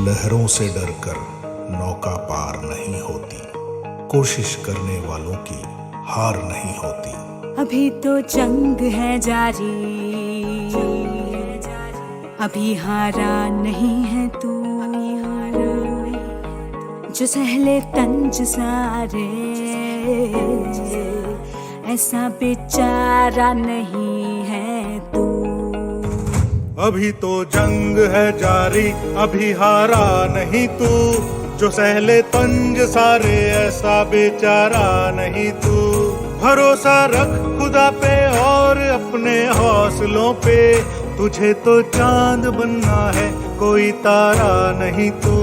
लहरों से डरकर नौका पार नहीं होती, कोशिश करने वालों की हार नहीं होती। अभी तो जंग है जारी, अभी हारा नहीं है तू, जो सहले तंज सारे ऐसा बेचारा नहीं है तू। अभी तो जंग है जारी, अभी हारा नहीं तू, जो सहले तंज सारे ऐसा बेचारा नहीं तू। भरोसा रख खुदा पे और अपने हौसलों पे, तुझे तो चांद बनना है कोई तारा नहीं तू।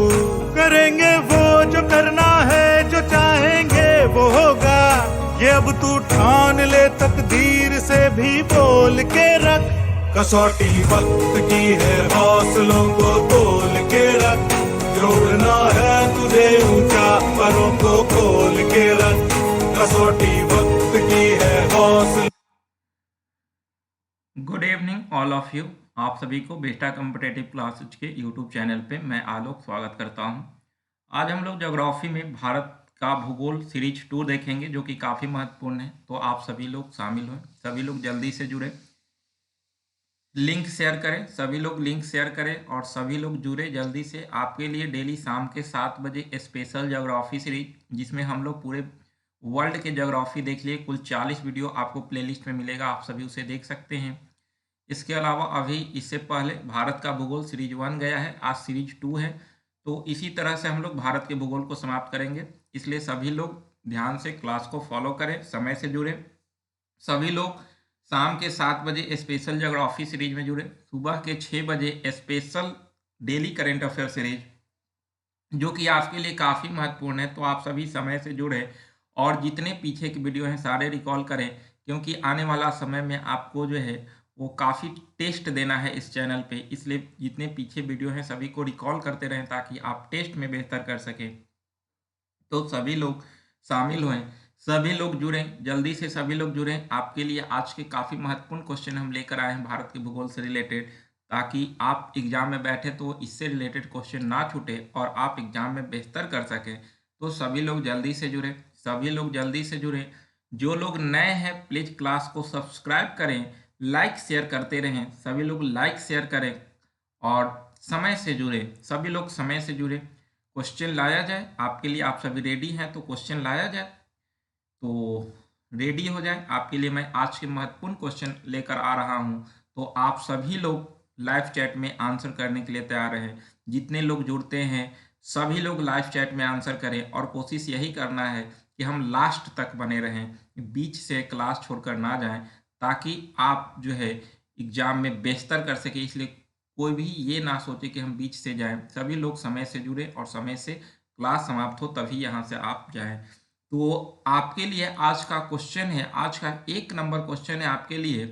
करेंगे वो जो करना है, जो चाहेंगे वो होगा, ये अब तू ठान ले, तकदीर से भी बोल के रख। कसौटी वक्त की है, हौसलों को तोल के रख, जोड़ना है तुझे ऊंचा, परों को खोल के रख। कसौटी वक्त की है, हौसलों। Good evening all of you. आप सभी को बेटा कॉम्पिटेटिव क्लासेज के यूट्यूब चैनल पे मैं आलोक स्वागत करता हूं। आज हम लोग ज्योग्राफी में भारत का भूगोल सीरीज 2 देखेंगे, जो कि काफ़ी महत्वपूर्ण है। तो आप सभी लोग शामिल हों, सभी लोग जल्दी से जुड़े, लिंक शेयर करें, सभी लोग लिंक शेयर करें और सभी लोग जुड़े जल्दी से। आपके लिए डेली शाम के 7 बजे स्पेशल ज्योग्राफी सीरीज, जिसमें हम लोग पूरे वर्ल्ड के ज्योग्राफी देख लिए। कुल 40 वीडियो आपको प्लेलिस्ट में मिलेगा, आप सभी उसे देख सकते हैं। इसके अलावा अभी इससे पहले भारत का भूगोल सीरीज 1 गया है, आज सीरीज 2 है। तो इसी तरह से हम लोग भारत के भूगोल को समाप्त करेंगे, इसलिए सभी लोग ध्यान से क्लास को फॉलो करें, समय से जुड़े। सभी लोग शाम के 7 बजे स्पेशल ज्योग्राफी सीरीज में जुड़े, सुबह के 6 बजे special daily current affair series, जो कि आपके लिए काफ़ी महत्वपूर्ण है। तो आप सभी समय से जुड़े और जितने पीछे की वीडियो हैं सारे रिकॉल करें, क्योंकि आने वाला समय में आपको जो है वो काफ़ी टेस्ट देना है इस चैनल पे, इसलिए जितने पीछे वीडियो हैं सभी को रिकॉल करते रहें ताकि आप टेस्ट में बेहतर कर सकें। तो सभी लोग शामिल हुए, सभी लोग जुड़ें, जल्दी से सभी लोग जुड़ें। आपके लिए आज के काफ़ी महत्वपूर्ण क्वेश्चन हम लेकर आए हैं भारत के भूगोल से रिलेटेड, ताकि आप एग्जाम में बैठे तो इससे रिलेटेड क्वेश्चन ना छूटे और आप एग्जाम में बेहतर कर सकें। तो सभी लोग जल्दी से जुड़ें, सभी लोग जल्दी से जुड़ें। जो लोग नए हैं प्लीज़ क्लास को सब्सक्राइब करें, लाइक शेयर करते रहें, सभी लोग लाइक शेयर करें और समय से जुड़े, सभी लोग समय से जुड़े। क्वेश्चन लाया जाए आपके लिए, आप सभी रेडी हैं तो क्वेश्चन लाया जाए, तो रेडी हो जाए। आपके लिए मैं आज के महत्वपूर्ण क्वेश्चन लेकर आ रहा हूं, तो आप सभी लोग लाइव चैट में आंसर करने के लिए तैयार हैं। जितने लोग जुड़ते हैं सभी लोग लाइव चैट में आंसर करें और कोशिश यही करना है कि हम लास्ट तक बने रहें, बीच से क्लास छोड़कर ना जाएं, ताकि आप जो है एग्जाम में बेहतर कर सके। इसलिए कोई भी ये ना सोचे कि हम बीच से जाएं, सभी लोग समय से जुड़े और समय से क्लास समाप्त हो तभी यहाँ से आप जाएं। तो आपके लिए आज का क्वेश्चन है, आज का 1 नंबर क्वेश्चन है आपके लिए,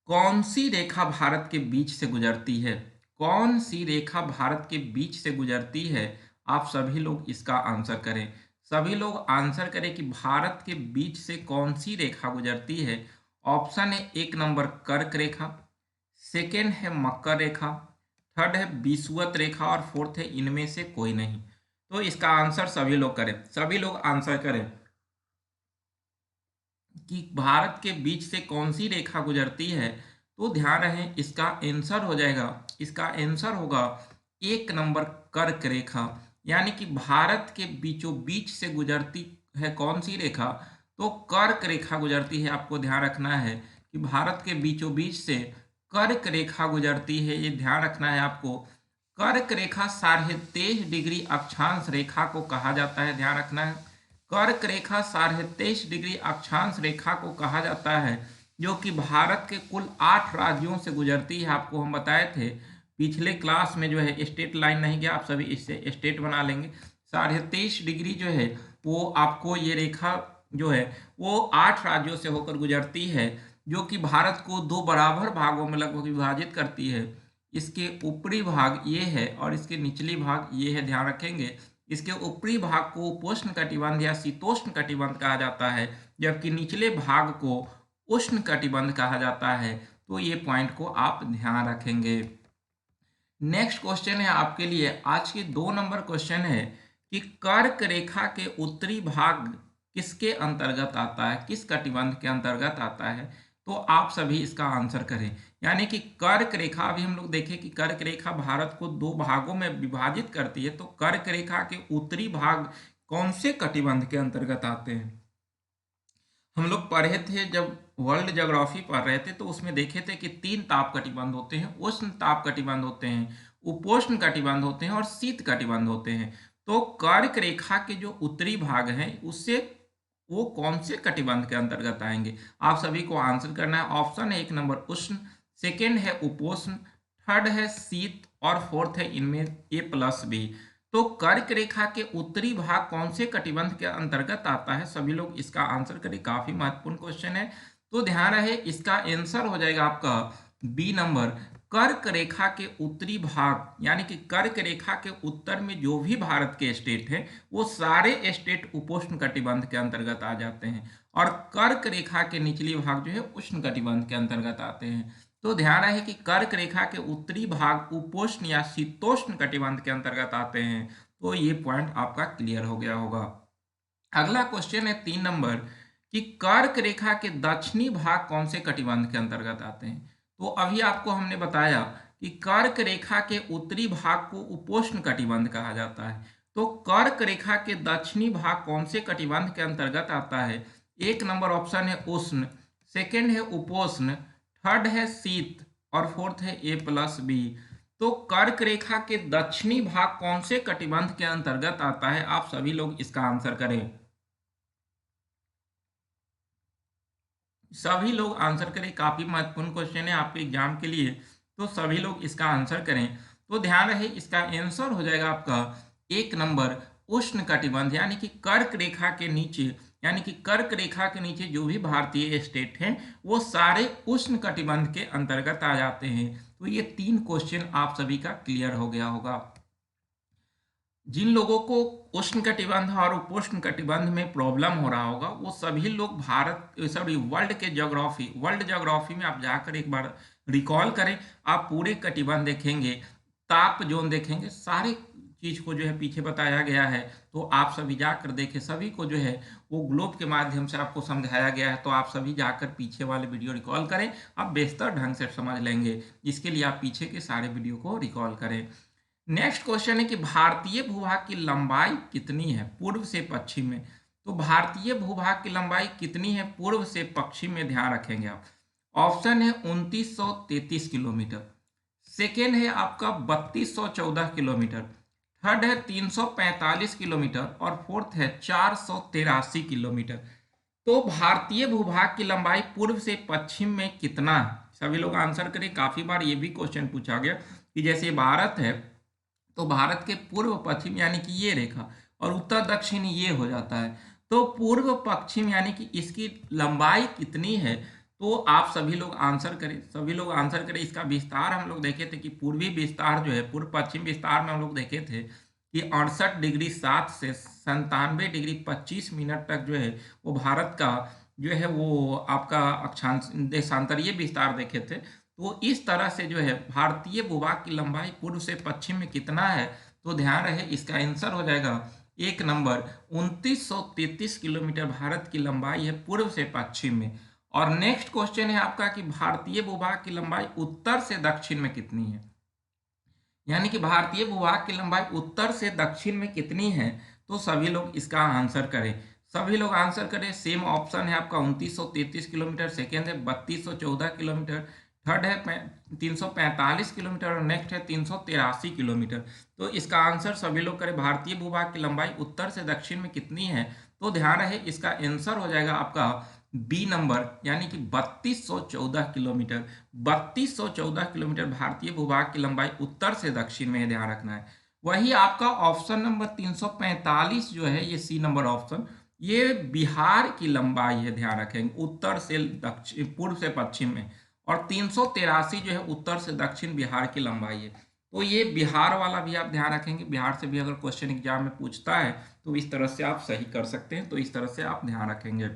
कौन सी रेखा भारत के बीच से गुजरती है? कौन सी रेखा भारत के बीच से गुजरती है? आप सभी लोग इसका आंसर करें, सभी लोग आंसर करें कि भारत के बीच से कौन सी रेखा गुजरती है। ऑप्शन है 1 नंबर कर्क रेखा, सेकेंड है मकर रेखा, थर्ड है विषुवत रेखा और फोर्थ है इनमें से कोई नहीं। तो इसका आंसर सभी लोग करें, सभी लोग आंसर करें कि भारत के बीच से कौन सी रेखा गुजरती है। तो ध्यान रहे इसका आंसर हो जाएगा, इसका आंसर होगा 1 नंबर कर्क रेखा, यानी कि भारत के बीचों बीच से गुजरती है कौन सी रेखा? तो कर्क रेखा गुजरती है। आपको ध्यान रखना है कि भारत के बीचों बीच से कर्क रेखा गुजरती है, ये ध्यान रखना है आपको। कर्क रेखा 23.5 डिग्री अक्षांश रेखा को कहा जाता है, ध्यान रखना है। कर्क रेखा 23.5 डिग्री अक्षांश रेखा को कहा जाता है, जो कि भारत के कुल 8 राज्यों से गुजरती है। आपको हम बताए थे पिछले क्लास में, जो है स्टेट लाइन नहीं गया, आप सभी इससे स्टेट बना लेंगे। 23.5 डिग्री जो है वो आपको ये रेखा जो है वो 8 राज्यों से होकर गुजरती है, जो कि भारत को 2 बराबर भागों में लगभग विभाजित करती है। इसके ऊपरी भाग ये है और इसके निचली भाग ये है, ध्यान रखेंगे। इसके ऊपरी भाग को उपोष्ण कटिबंध या शीतोष्ण कटिबंध कहा जाता है, जबकि निचले भाग को उष्ण कटिबंध कहा जाता है। तो ये पॉइंट को आप ध्यान रखेंगे। नेक्स्ट क्वेश्चन है आपके लिए, आज के 2 नंबर क्वेश्चन है कि कर्क रेखा के उत्तरी भाग किसके अंतर्गत आता है, किस कटिबंध के अंतर्गत आता है। तो आप सभी इसका आंसर करें। यानी कि कर्क रेखा, अभी हम लोग देखें कि कर्क रेखा भारत को 2 भागों में विभाजित करती है, तो कर्क रेखा के उत्तरी भाग कौन से कटिबंध के अंतर्गत आते हैं। हम लोग पढ़े थे जब वर्ल्ड ज्योग्राफी पढ़ रहे थे, तो उसमें देखे थे कि 3 ताप कटिबंध होते हैं, उष्ण ताप कटिबंध होते हैं, उपोष्ण कटिबंध होते हैं और शीत कटिबंध होते हैं। तो कर्क रेखा के जो उत्तरी भाग हैं उससे वो कौन से कटिबंध के अंतर्गत आएंगे। आप सभी को आंसर करना है। ऑप्शन है 1 नंबर उष्ण, सेकेंड है उपोष्ण, थर्ड है शीत और फोर्थ है इनमें A+B। तो कर्क रेखा के उत्तरी भाग कौन से कटिबंध के अंतर्गत आता है, सभी लोग इसका आंसर करें। काफी महत्वपूर्ण क्वेश्चन है, तो ध्यान रहे इसका आंसर हो जाएगा आपका बी नंबर। कर्क रेखा के उत्तरी भाग यानी कि कर्क रेखा के उत्तर में जो भी भारत के स्टेट हैं वो सारे स्टेट उपोष्ण कटिबंध के अंतर्गत आ जाते हैं, और कर्क रेखा के निचली भाग जो है उष्ण कटिबंध के अंतर्गत आते हैं। तो ध्यान रहे कि कर्क रेखा के उत्तरी भाग उपोष्ण या शीतोष्ण कटिबंध के अंतर्गत आते हैं। तो ये पॉइंट आपका क्लियर हो गया होगा। अगला क्वेश्चन है 3 नंबर कि कर्क रेखा के दक्षिणी भाग कौन से कटिबंध के अंतर्गत आते हैं। तो अभी आपको हमने बताया कि कर्क रेखा के उत्तरी भाग को उपोष्ण कटिबंध कहा जाता है। तो कर्क रेखा के दक्षिणी भाग कौन से कटिबंध के अंतर्गत आता है। 1 नंबर ऑप्शन है उष्ण, सेकेंड है उपोष्ण, थर्ड है शीत और फोर्थ है A+B। तो कर्क रेखा के दक्षिणी भाग कौन से कटिबंध के अंतर्गत आता है, आप सभी लोग इसका आंसर करें। सभी लोग आंसर करें, काफी महत्वपूर्ण क्वेश्चन है आपके एग्जाम के लिए, तो सभी लोग इसका आंसर करें। तो ध्यान रहे इसका आंसर हो जाएगा आपका 1 नंबर उष्ण कटिबंध, यानी कि कर्क रेखा के नीचे, यानी कि कर्क रेखा के नीचे जो भी भारतीय स्टेट हैं वो सारे उष्ण कटिबंध के अंतर्गत आ जाते हैं। तो ये 3 क्वेश्चन आप सभी का क्लियर हो गया होगा। जिन लोगों को उष्ण कटिबंध और उपोष्ण कटिबंध में प्रॉब्लम हो रहा होगा वो सभी लोग वर्ल्ड ज्योग्राफी में आप जाकर एक बार रिकॉल करें। आप पूरे कटिबंध देखेंगे, ताप जोन देखेंगे, सारे चीज को जो है पीछे बताया गया है। तो आप सभी जाकर देखें, सभी को जो है वो ग्लोब के माध्यम से आपको समझाया गया है। तो आप सभी जाकर पीछे वाले वीडियो रिकॉल करें, आप बेहतर ढंग से समझ लेंगे। इसके लिए आप पीछे के सारे वीडियो को रिकॉल करें। नेक्स्ट क्वेश्चन है कि भारतीय भूभाग की लंबाई कितनी है पूर्व से पश्चिम में। तो भारतीय भूभाग की लंबाई कितनी है पूर्व से पश्चिम में, ध्यान रखेंगे आप। ऑप्शन है 2933 किलोमीटर, सेकेंड है आपका 3214 किलोमीटर, थर्ड है 345 किलोमीटर और फोर्थ है 483 किलोमीटर। तो भारतीय भूभाग की लंबाई पूर्व से पश्चिम में कितना है, सभी लोग आंसर करें। काफी बार ये भी क्वेश्चन पूछा गया कि जैसे भारत है तो भारत के पूर्व पश्चिम यानी कि ये रेखा और उत्तर दक्षिण ये हो जाता है। तो पूर्व पश्चिम यानी कि इसकी लंबाई कितनी है, तो आप सभी लोग आंसर करें, सभी लोग आंसर करें। इसका विस्तार हम लोग देखे थे कि पूर्वी विस्तार जो है, पूर्व पश्चिम विस्तार में हम लोग देखे थे कि 68 डिग्री 7 से 97 डिग्री 25 मिनट तक जो है वो भारत का जो है वो आपका अक्षांश देशांतरीय विस्तार देखे थे। तो इस तरह से जो है भारतीय भूभाग की लंबाई पूर्व से पश्चिम में कितना है, तो ध्यान रहे इसका आंसर हो जाएगा 1 नंबर 2933 किलोमीटर भारत की लंबाई है पूर्व से पश्चिम में। और नेक्स्ट क्वेश्चन है आपका कि भारतीय भूभाग की लंबाई उत्तर से दक्षिण में कितनी है, यानी कि भारतीय भूभाग की लंबाई उत्तर से दक्षिण में कितनी है। तो सभी लोग इसका आंसर करें, सभी लोग आंसर करें। सेम ऑप्शन है आपका 2933 किलोमीटर, सेकेंड है 3214 किलोमीटर, थर्ड है 345 किलोमीटर और नेक्स्ट है 383 किलोमीटर। तो इसका आंसर सभी लोग करें, भारतीय भूभाग की लंबाई उत्तर से दक्षिण में कितनी है। तो ध्यान रहे इसका आंसर हो जाएगा आपका बी नंबर, यानी कि 3214 किलोमीटर। 3214 किलोमीटर भारतीय भूभाग की लंबाई उत्तर से दक्षिण में है, ध्यान रखना है। वही आपका ऑप्शन नंबर 345 जो है, ये सी नंबर ऑप्शन, ये बिहार की लंबाई है, ध्यान रखेंगे, उत्तर से दक्षिण, पूर्व से पश्चिम में। और 383 जो है उत्तर से दक्षिण बिहार की लंबाई है। तो ये बिहार वाला भी आप ध्यान रखेंगे, बिहार से भी अगर क्वेश्चन एग्जाम में पूछता है तो इस तरह से आप सही कर सकते हैं। तो इस तरह से आप ध्यान रखेंगे।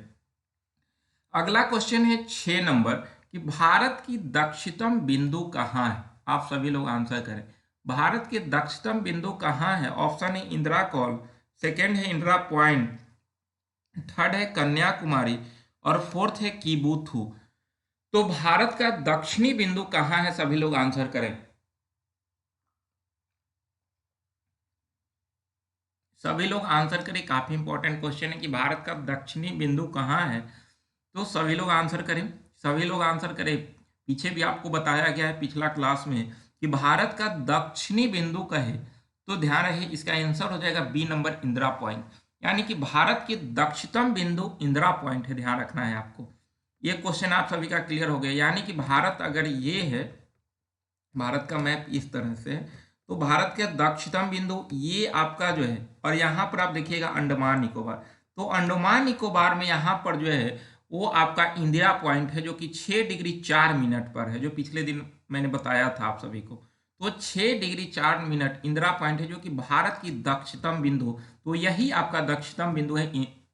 अगला क्वेश्चन है 6 नंबर कि भारत की दक्षिणतम बिंदु कहाँ है, आप सभी लोग आंसर करें। भारत के दक्षिणतम बिंदु कहाँ है? ऑप्शन है इंदिरा कॉल, सेकेंड है इंदिरा पॉइंट, थर्ड है कन्याकुमारी और फोर्थ है कीबुथु। तो भारत का दक्षिणी बिंदु कहाँ है? सभी लोग आंसर करें। सभी लोग आंसर करें, काफी इंपॉर्टेंट क्वेश्चन है कि भारत का दक्षिणी बिंदु कहाँ है। तो सभी लोग आंसर करें, सभी लोग आंसर करें। पीछे भी आपको बताया गया है पिछला क्लास में कि भारत का दक्षिणी बिंदु का है, तो ध्यान रहे इसका आंसर हो जाएगा बी नंबर, इंदिरा पॉइंट। यानी कि भारत के दक्षिणतम बिंदु इंदिरा पॉइंट है, ध्यान रखना है आपको। ये क्वेश्चन आप सभी का क्लियर हो गया। यानी कि भारत अगर ये है, भारत का मैप इस तरह से है, तो भारत के दक्षिणतम बिंदु ये आपका जो है, और यहाँ पर आप देखिएगा अंडमान निकोबार, तो अंडमान निकोबार में यहाँ पर जो है वो आपका इंदिरा पॉइंट है, जो कि 6 डिग्री 4 मिनट पर है, जो पिछले दिन मैंने बताया था आप सभी को। तो 6 डिग्री 4 मिनट इंदिरा पॉइंट है, जो कि भारत की दक्षिणतम बिंदु, तो यही आपका दक्षिणतम बिंदु है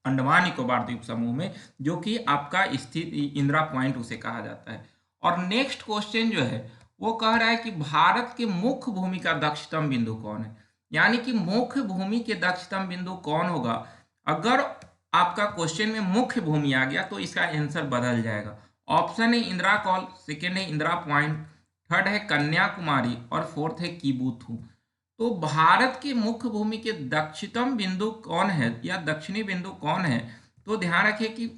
अंडमान निकोबार द्वीप समूह में, जो कि आपका स्थित इंदिरा पॉइंट उसे कहा जाता है। और नेक्स्ट क्वेश्चन जो है वो कह रहा है कि भारत के मुख्य भूमि का दक्षिणतम बिंदु कौन है। यानी कि मुख्य भूमि के दक्षिणतम बिंदु कौन होगा। अगर आपका क्वेश्चन में मुख्य भूमि आ गया तो इसका आंसर बदल जाएगा। ऑप्शन है इंदिरा कॉल, सेकेंड है इंदिरा पॉइंट, थर्ड है कन्याकुमारी और फोर्थ है कीबुथु। तो भारत की मुख्य भूमि के दक्षिणतम बिंदु कौन है या दक्षिणी बिंदु कौन है, तो ध्यान रखिए कि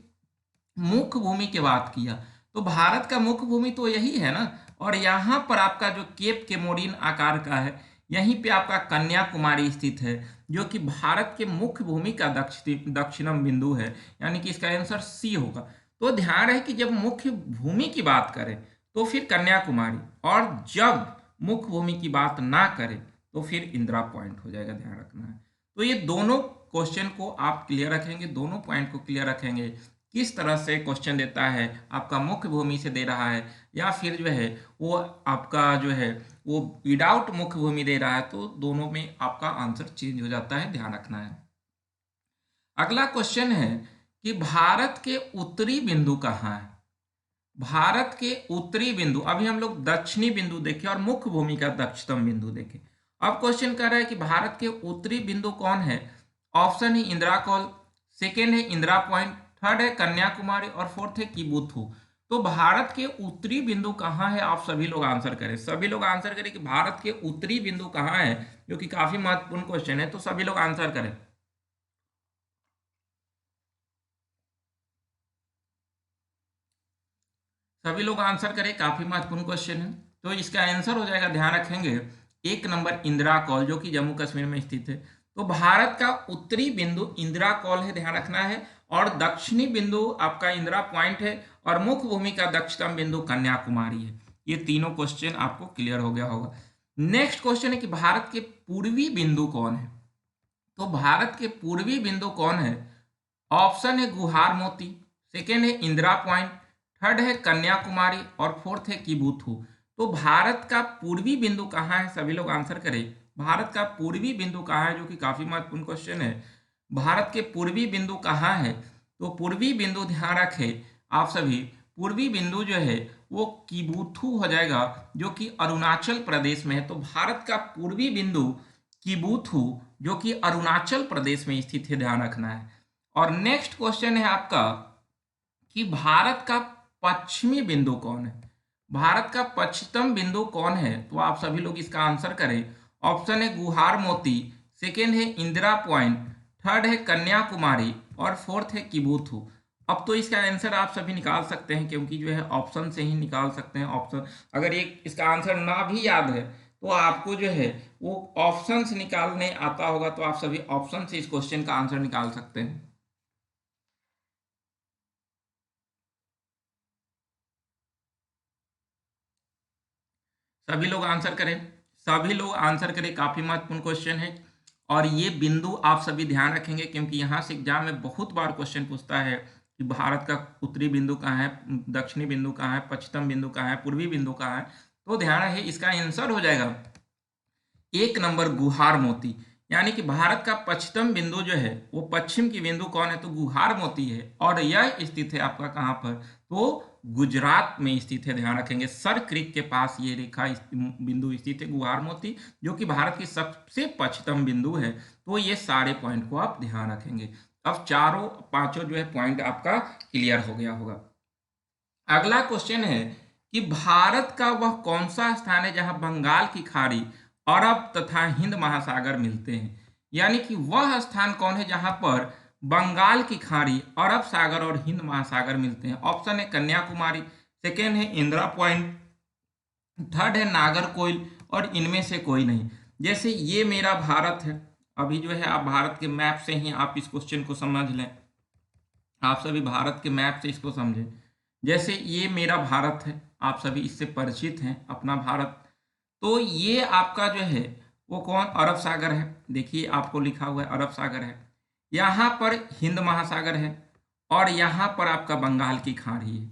मुख्य भूमि की बात किया तो भारत का मुख्य भूमि तो यही है ना, और यहाँ पर आपका जो केप केमोरिन आकार का है, यहीं पे आपका कन्याकुमारी स्थित है, जो कि भारत के मुख्य भूमि का दक्षिणम बिंदु है। यानी कि इसका आंसर सी होगा। तो ध्यान रहे कि जब मुख्य भूमि की बात करें तो फिर कन्याकुमारी, और जब मुख्य भूमि की बात ना करें तो फिर इंदिरा पॉइंट हो जाएगा, ध्यान रखना है। तो ये दोनों क्वेश्चन को आप क्लियर रखेंगे, दोनों पॉइंट को क्लियर रखेंगे, किस तरह से क्वेश्चन देता है, आपका मुख्य भूमि से दे रहा है या फिर जो है वो आपका जो है वो विदाउट मुख्य भूमि दे रहा है, तो दोनों में आपका आंसर चेंज हो जाता है, ध्यान रखना है। अगला क्वेश्चन है कि भारत के उत्तरी बिंदु कहाँ है। भारत के उत्तरी बिंदु, अभी हम लोग दक्षिणी बिंदु देखे और मुख्य भूमि का दक्षिणतम बिंदु देखे। अब क्वेश्चन कर रहा है कि भारत के उत्तरी बिंदु कौन है। ऑप्शन है इंदिरा कॉल, सेकेंड है इंदिरा पॉइंट, थर्ड है कन्याकुमारी और फोर्थ है कीबुथु। तो भारत के उत्तरी बिंदु कहाँ है, आप सभी लोग आंसर करें। सभी लोग आंसर करें कि भारत के उत्तरी बिंदु कहाँ है, जो कि काफी महत्वपूर्ण क्वेश्चन है। तो सभी लोग आंसर करें। सभी लोग आंसर करें, काफी महत्वपूर्ण क्वेश्चन है। तो इसका आंसर हो जाएगा, ध्यान रखेंगे, 1 नंबर इंदिरा कॉल, जो कि जम्मू कश्मीर में स्थित है। तो भारत का उत्तरी बिंदु इंदिरा कॉल है, ध्यान रखना है, और दक्षिणी बिंदु आपका इंदिरा पॉइंट है, और मुख्य भूमि का दक्षिणतम बिंदु कन्याकुमारी है। ये तीनों क्वेश्चन आपको क्लियर हो गया होगा। नेक्स्ट क्वेश्चन है कि भारत के पूर्वी बिंदु कौन है। तो भारत के पूर्वी बिंदु कौन है। ऑप्शन है गुहार मोती, सेकेंड है इंदिरा पॉइंट, थर्ड है कन्याकुमारी और फोर्थ है कीबुथु। तो भारत का पूर्वी बिंदु कहाँ है, सभी लोग आंसर करें। भारत का पूर्वी बिंदु कहाँ है, जो कि काफी महत्वपूर्ण क्वेश्चन है। भारत के पूर्वी बिंदु कहाँ है, तो पूर्वी बिंदु ध्यान रखें आप सभी, पूर्वी बिंदु जो है वो कीबुथु हो जाएगा, जो कि अरुणाचल प्रदेश में है। तो भारत का पूर्वी बिंदु कीबुथु, जो कि अरुणाचल प्रदेश में स्थित है, ध्यान रखना है। और नेक्स्ट क्वेश्चन है आपका कि भारत का पश्चिमी बिंदु कौन है। भारत का पश्चिमतम बिंदु कौन है, तो आप सभी लोग इसका आंसर करें। ऑप्शन है गुहार मोती, सेकेंड है इंदिरा पॉइंट, थर्ड है कन्याकुमारी और फोर्थ है कीबुथु। अब तो इसका आंसर आप सभी निकाल सकते हैं, क्योंकि जो है ऑप्शन से ही निकाल सकते हैं। ऑप्शन अगर ये इसका आंसर ना भी याद है तो आपको जो है वो ऑप्शन से निकालने आता होगा, तो आप सभी ऑप्शन से इस क्वेश्चन का आंसर निकाल सकते हैं। सभी लोग आंसर करें, सभी लोग आंसर करें, काफी महत्वपूर्ण क्वेश्चन है। और ये बिंदु आप सभी ध्यान रखेंगे, क्योंकि यहाँ से एग्जाम में बहुत बार क्वेश्चन पूछता है कि भारत का उत्तरी बिंदु कहाँ है, दक्षिणी बिंदु कहाँ है, पश्चिम बिंदु कहाँ है, पूर्वी बिंदु कहाँ है। तो ध्यान रहे इसका आंसर हो जाएगा 1 नंबर गुहार मोती। यानी कि भारत का पश्चिम बिंदु जो है वो पश्चिम की बिंदु कौन है, तो गुहार मोती है, और यह स्थित है आपका कहाँ पर, तो गुजरात में स्थित है, ध्यान रखेंगे। सर क्रीक के पास ये रेखा बिंदु स्थित है, गुहार मोती, जो कि भारत की सबसे पश्चिम बिंदु है। तो ये सारे पॉइंट को आप ध्यान रखेंगे। अब चारों पांचों जो है पॉइंट आपका क्लियर हो गया होगा। अगला क्वेश्चन है कि भारत का वह कौन सा स्थान है जहां बंगाल की खाड़ी, अरब तथा हिंद महासागर मिलते हैं। यानी कि वह स्थान कौन है जहां पर बंगाल की खाड़ी, अरब सागर और हिंद महासागर मिलते हैं। ऑप्शन है कन्याकुमारी, सेकेंड है इंदिरा पॉइंट, थर्ड है नागरकोइल और इनमें से कोई नहीं। जैसे ये मेरा भारत है, अभी जो है आप भारत के मैप से ही आप इस क्वेश्चन को समझ लें, आप सभी भारत के मैप से इसको समझें। जैसे ये मेरा भारत है, आप सभी इससे परिचित हैं, अपना भारत। तो ये आपका जो है वो कौन, अरब सागर है। देखिए आपको लिखा हुआ है अरब सागर है, यहाँ पर हिंद महासागर है और यहाँ पर आपका बंगाल की खाड़ी है।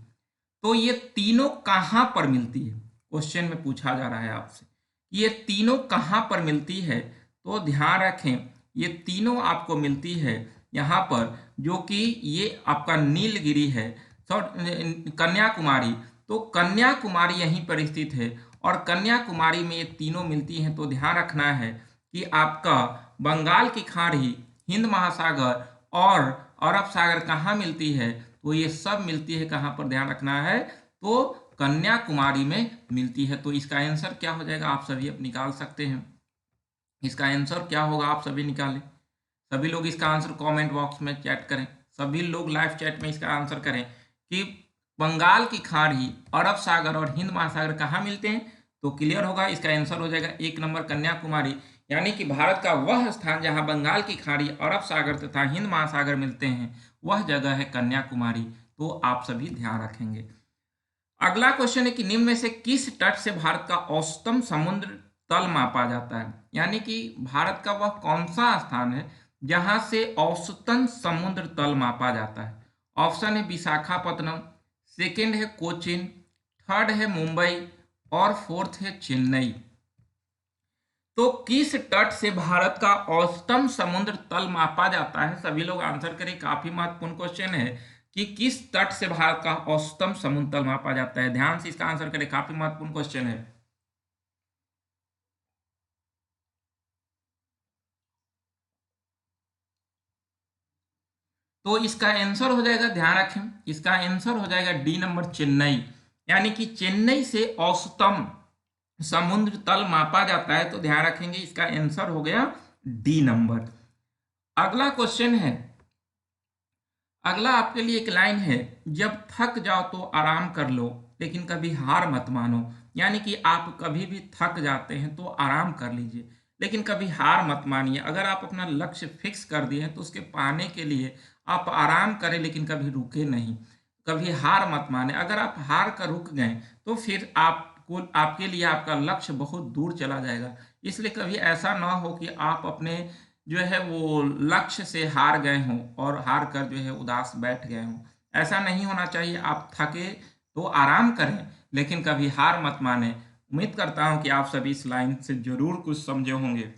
तो ये तीनों कहाँ पर मिलती है, क्वेश्चन में पूछा जा रहा है आपसे, ये तीनों कहाँ पर मिलती है। तो ध्यान रखें, ये तीनों आपको मिलती है यहाँ पर, जो कि ये आपका नीलगिरी है, कन्याकुमारी। तो कन्याकुमारी यहीं पर स्थित है और कन्याकुमारी में ये तीनों मिलती हैं। तो ध्यान रखना है कि आपका बंगाल की खाड़ी, हिंद महासागर और अरब सागर कहाँ मिलती है। तो ये सब मिलती है कहाँ पर, ध्यान रखना है, तो कन्याकुमारी में मिलती है। तो इसका आंसर क्या हो जाएगा, आप सभी अब निकाल सकते हैं। इसका आंसर क्या होगा, आप सभी निकालें। सभी लोग इसका आंसर कमेंट बॉक्स में चैट करें, सभी लोग लाइव चैट में इसका आंसर करें कि बंगाल की खाड़ी, अरब सागर और हिंद महासागर कहाँ मिलते हैं। तो क्लियर होगा, इसका आंसर हो जाएगा 1 नंबर कन्याकुमारी। यानी कि भारत का वह स्थान जहां बंगाल की खाड़ी, अरब सागर तथा हिंद महासागर मिलते हैं, वह जगह है कन्याकुमारी। तो आप सभी ध्यान रखेंगे। अगला क्वेश्चन है कि निम्न में से किस तट से भारत का औसतम समुद्र तल मापा जाता है। यानी कि भारत का वह कौन सा स्थान है जहां से औसतन समुद्र तल मापा जाता है। ऑप्शन है विशाखापत्तनम, सेकेंड है कोचीन, थर्ड है मुंबई और फोर्थ है चेन्नई। तो किस तट से भारत का औसतम समुद्र तल मापा जाता है, सभी लोग आंसर करें। काफी महत्वपूर्ण क्वेश्चन है कि किस तट से भारत का औसतम समुद्र तल मापा जाता है। ध्यान से इसका आंसर करें, काफी महत्वपूर्ण क्वेश्चन है। तो इसका आंसर हो जाएगा, ध्यान रखें, इसका आंसर हो जाएगा डी नंबर चेन्नई। यानी कि चेन्नई से औसतम समुद्र तल मापा जाता है। तो ध्यान रखेंगे, इसका आंसर हो गया डी नंबर। अगला क्वेश्चन है, अगला आपके लिए एक लाइन है, जब थक जाओ तो आराम कर लो लेकिन कभी हार मत मानो। यानी कि आप कभी भी थक जाते हैं तो आराम कर लीजिए लेकिन कभी हार मत मानिए। अगर आप अपना लक्ष्य फिक्स कर दिए हैं तो उसके पाने के लिए आप आराम करें लेकिन कभी रुके नहीं, कभी हार मत माने। अगर आप हार कर रुक गए तो फिर आपके लिए आपका लक्ष्य बहुत दूर चला जाएगा। इसलिए कभी ऐसा ना हो कि आप अपने जो है वो लक्ष्य से हार गए हों और हार कर जो है उदास बैठ गए हों। ऐसा नहीं होना चाहिए। आप थके तो आराम करें लेकिन कभी हार मत माने। उम्मीद करता हूं कि आप सभी इस लाइन से जरूर कुछ समझे होंगे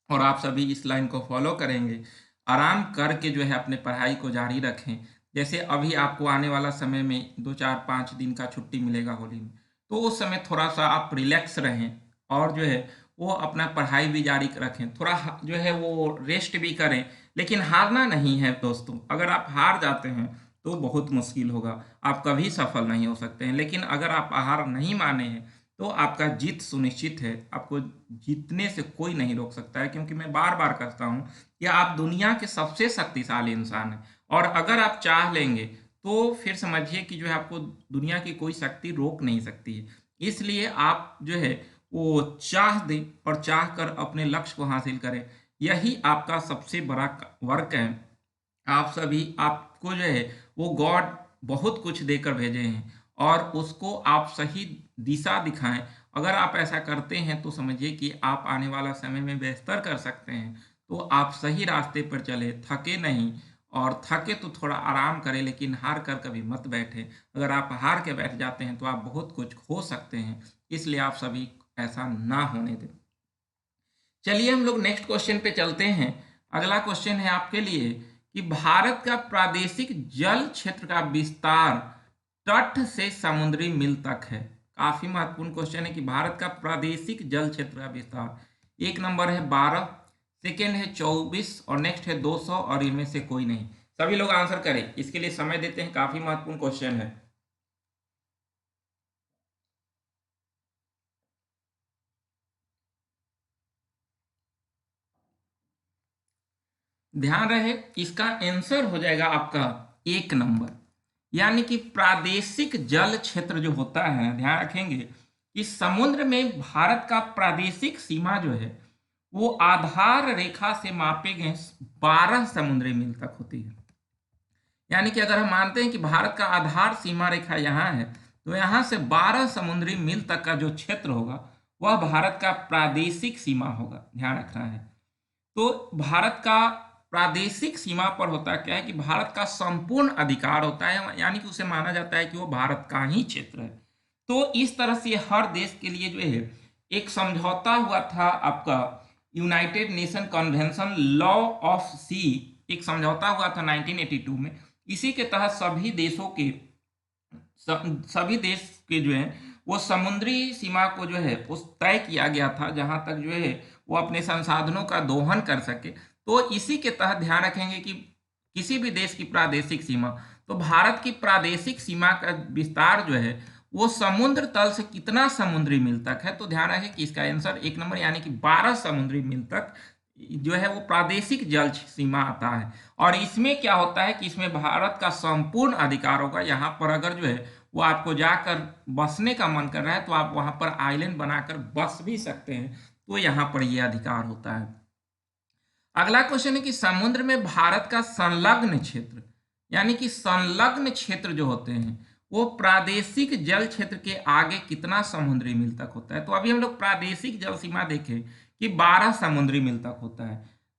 और आप सभी इस लाइन को फॉलो करेंगे। आराम करके जो है अपने पढ़ाई को जारी रखें। जैसे अभी आपको आने वाला समय में 2, 4, 5 दिन का छुट्टी मिलेगा होली में, तो उस समय थोड़ा सा आप रिलैक्स रहें और जो है वो अपना पढ़ाई भी जारी रखें, थोड़ा जो है वो रेस्ट भी करें। लेकिन हारना नहीं है दोस्तों। अगर आप हार जाते हैं तो बहुत मुश्किल होगा, आप कभी सफल नहीं हो सकते हैं। लेकिन अगर आप हार नहीं माने हैं तो आपका जीत सुनिश्चित है। आपको जीतने से कोई नहीं रोक सकता है, क्योंकि मैं बार बार कहता हूँ कि आप दुनिया के सबसे शक्तिशाली इंसान हैं और अगर आप चाह लेंगे तो फिर समझिए कि जो है आपको दुनिया की कोई शक्ति रोक नहीं सकती है। इसलिए आप जो है वो चाह दें और चाह कर अपने लक्ष्य को हासिल करें। यही आपका सबसे बड़ा वर्क है। आप सभी, आपको जो है वो गॉड बहुत कुछ देकर भेजे हैं और उसको आप सही दिशा दिखाएं। अगर आप ऐसा करते हैं तो समझिए कि आप आने वाला समय में बेहतर कर सकते हैं। तो आप सही रास्ते पर चले, थके नहीं, और थके तो थोड़ा आराम करें लेकिन हार कर कभी मत बैठे। अगर आप हार के बैठ जाते हैं तो आप बहुत कुछ खो सकते हैं। इसलिए आप सभी ऐसा ना होने दें। चलिए हम लोग नेक्स्ट क्वेश्चन पे चलते हैं। अगला क्वेश्चन है आपके लिए कि भारत का प्रादेशिक जल क्षेत्र का विस्तार तट से समुद्री मिल तक है। काफी महत्वपूर्ण क्वेश्चन है कि भारत का प्रादेशिक जल क्षेत्र का विस्तार। एक नंबर है 12, सेकेंड है 24 और नेक्स्ट है 200 और इनमें से कोई नहीं। सभी लोग आंसर करें, इसके लिए समय देते हैं, काफी महत्वपूर्ण क्वेश्चन है। ध्यान रहे इसका आंसर हो जाएगा आपका 1 नंबर, यानी कि प्रादेशिक जल क्षेत्र जो होता है, ध्यान रखेंगे कि समुद्र में भारत का प्रादेशिक सीमा जो है वो आधार रेखा से मापे गए 12 समुद्री मील तक होती है। यानी कि अगर हम मानते हैं कि भारत का आधार सीमा रेखा यहाँ है, तो यहाँ से 12 समुद्री मील तक का जो क्षेत्र होगा वह भारत का प्रादेशिक सीमा होगा। ध्यान रखना है। तो भारत का प्रादेशिक सीमा पर होता क्या है कि भारत का संपूर्ण अधिकार होता है, यानी कि उसे माना जाता है कि वो भारत का ही क्षेत्र है। तो इस तरह से हर देश के लिए जो है एक समझौता हुआ था, आपका United Nation convention law of sea, एक समझौता हुआ था 1982 में। इसी के तहत सभी देश के जो है वो समुद्री सीमा को जो है उस तय किया गया था, जहां तक जो है वो अपने संसाधनों का दोहन कर सके। तो इसी के तहत ध्यान रखेंगे कि किसी भी देश की प्रादेशिक सीमा, तो भारत की प्रादेशिक सीमा का विस्तार जो है वो समुद्र तल से कितना समुद्री मील तक है। तो ध्यान रखें कि इसका आंसर 1 नंबर यानी कि 12 समुद्री मील तक जो है वो प्रादेशिक जल सीमा आता है। और इसमें क्या होता है कि इसमें भारत का संपूर्ण अधिकार होगा। यहाँ पर अगर जो है वो आपको जाकर बसने का मन कर रहा है तो आप वहाँ पर आइलैंड बनाकर बस भी सकते हैं, तो यहाँ पर ये अधिकार होता है। अगला क्वेश्चन है कि समुद्र में भारत का संलग्न क्षेत्र, यानी कि संलग्न क्षेत्र जो होते हैं वो प्रादेशिक जल क्षेत्र के आगे कितना समुद्री मील तक होता है। तो अभी हम लोग प्रादेशिक जल सीमा देखें कि 12 समुद्री मील तक होता है।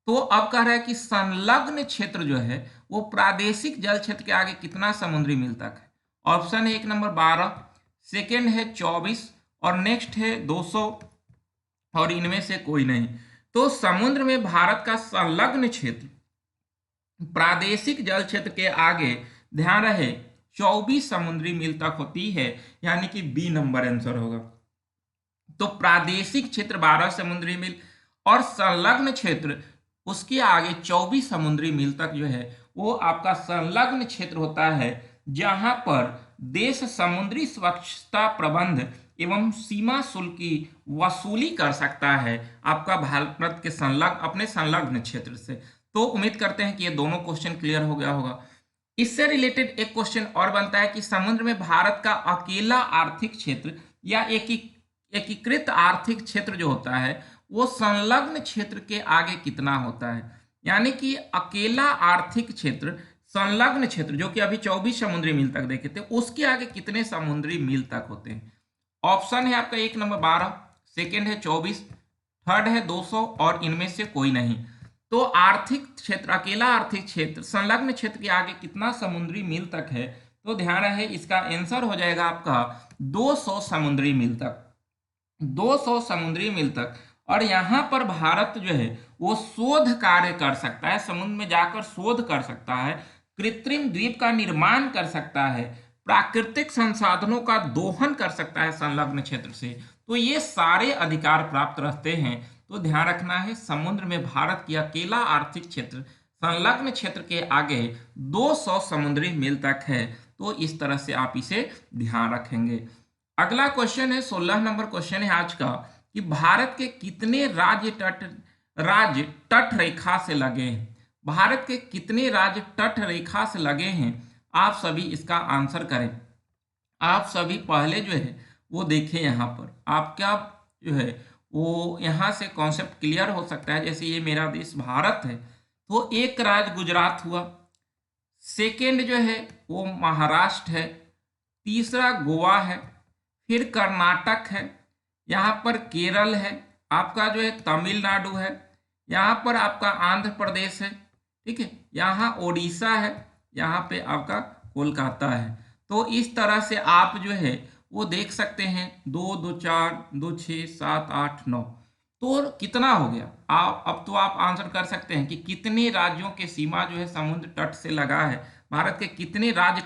तो अब कह रहा है कि संलग्न क्षेत्र जो है वो प्रादेशिक जल क्षेत्र के आगे कितना समुद्री मील तक है। ऑप्शन है 1 नंबर 12, सेकेंड है 24 और नेक्स्ट है 200 और इनमें से कोई नहीं। तो समुद्र में भारत का संलग्न क्षेत्र प्रादेशिक जल क्षेत्र के आगे ध्यान रहे 24 समुद्री मील तक होती है, यानी कि बी नंबर आंसर होगा। तो प्रादेशिक क्षेत्र 12 समुद्री मील और संलग्न क्षेत्र उसके आगे 24 समुद्री मील तक जो है वो आपका संलग्न क्षेत्र होता है, जहां पर देश समुद्री स्वच्छता प्रबंध एवं सीमा शुल्क की वसूली कर सकता है आपका भारत के अपने संलग्न क्षेत्र से। तो उम्मीद करते हैं कि ये दोनों क्वेश्चन क्लियर हो गया होगा। इससे रिलेटेड एक क्वेश्चन और बनता है कि समुद्र में भारत का अकेला आर्थिक क्षेत्र या एकीकृत आर्थिक क्षेत्र जो होता है वो संलग्न क्षेत्र के आगे कितना होता है। यानी कि अकेला आर्थिक क्षेत्र संलग्न क्षेत्र जो कि अभी 24 समुद्री मील तक देखे थे, उसके आगे कितने समुद्री मील तक होते हैं। ऑप्शन है आपका 1 नंबर 12, सेकेंड है 24, थर्ड है 200 और इनमें से कोई नहीं। तो आर्थिक क्षेत्र, अकेला आर्थिक क्षेत्र संलग्न क्षेत्र के आगे कितना समुद्री मील तक है। तो ध्यान रहे इसका आंसर हो जाएगा आपका 200 समुद्री मील तक, 200 समुद्री मील तक। और यहाँ पर भारत जो है वो शोध कार्य कर सकता है, समुद्र में जाकर शोध कर सकता है, कृत्रिम द्वीप का निर्माण कर सकता है, प्राकृतिक संसाधनों का दोहन कर सकता है संलग्न क्षेत्र से। तो ये सारे अधिकार प्राप्त रहते हैं। तो ध्यान रखना है समुद्र में भारत की अकेला आर्थिक क्षेत्र संलग्न क्षेत्र के आगे 200 समुद्री मील तक है। तो इस तरह से आप इसे ध्यान रखेंगे। अगला क्वेश्चन है 16 नंबर क्वेश्चन है आज का कि भारत के कितने राज्य तट रेखा से लगे हैं। भारत के कितने राज्य तट रेखा से लगे हैं, आप सभी इसका आंसर करें। आप सभी पहले जो है वो देखें, यहाँ पर आपका जो है वो यहाँ से कॉन्सेप्ट क्लियर हो सकता है। जैसे ये मेरा देश भारत है, तो एक राज्य गुजरात हुआ, सेकेंड जो है वो महाराष्ट्र है, तीसरा गोवा है, फिर कर्नाटक है, यहाँ पर केरल है, आपका जो है तमिलनाडु है, यहाँ पर आपका आंध्र प्रदेश है, ठीक है, यहाँ ओडिशा है, यहाँ पे आपका कोलकाता है। तो इस तरह से आप जो है वो देख सकते हैं 2 2 4 2 6 7 8 9। तो कितना हो गया। अब तो आप आंसर कर सकते हैं कि कितने राज्यों के सीमा जो है समुद्र तट से लगा है, भारत के कितने राज्य